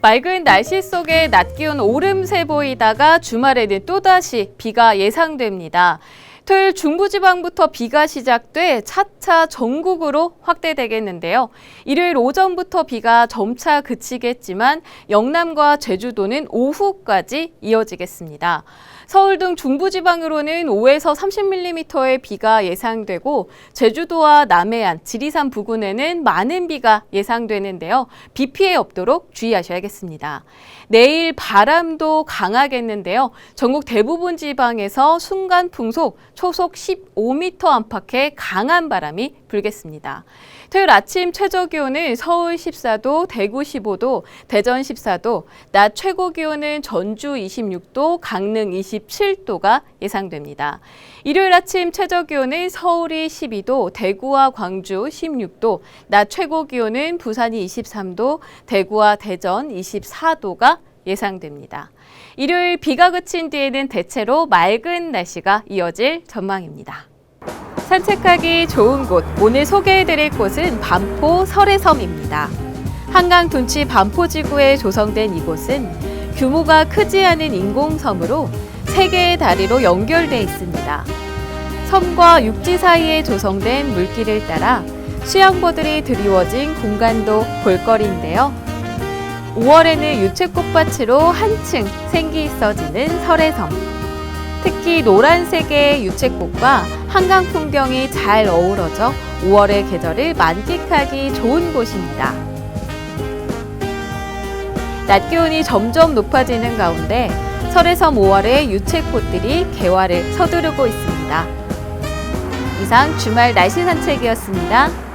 맑은 날씨 속에 낮 기온 오름세 보이다가 주말에는 또다시 비가 예상됩니다. 토요일 중부지방부터 비가 시작돼 차차 전국으로 확대되겠는데요. 일요일 오전부터 비가 점차 그치겠지만 영남과 제주도는 오후까지 이어지겠습니다. 서울 등 중부지방으로는 5에서 30mm의 비가 예상되고 제주도와 남해안, 지리산 부근에는 많은 비가 예상되는데요. 비 피해 없도록 주의하셔야겠습니다. 내일 바람도 강하겠는데요. 전국 대부분 지방에서 순간 풍속 초속 15m 안팎의 강한 바람이 불겠습니다. 토요일 아침 최저 기온은 서울 14도, 대구 15도, 대전 14도, 낮 최고 기온은 전주 26도, 강릉 27도가 예상됩니다. 일요일 아침 최저 기온은 서울이 12도, 대구와 광주 16도, 낮 최고 기온은 부산이 23도, 대구와 대전 24도가 예상됩니다. 일요일 비가 그친 뒤에는 대체로 맑은 날씨가 이어질 전망입니다. 산책하기 좋은 곳, 오늘 소개해드릴 곳은 반포 설해섬입니다. 한강 둔치 반포지구에 조성된 이곳은 규모가 크지 않은 인공섬으로 3개의 다리로 연결돼 있습니다. 섬과 육지 사이에 조성된 물길을 따라 수영보들이 드리워진 공간도 볼거리인데요. 5월에는 유채꽃밭으로 한층 생기 있어지는 설해섬. 특히 노란색의 유채꽃과 한강 풍경이 잘 어우러져 5월의 계절을 만끽하기 좋은 곳입니다. 낮 기온이 점점 높아지는 가운데 설해섬 5월의 유채꽃들이 개화를 서두르고 있습니다. 이상 주말 날씨 산책이었습니다.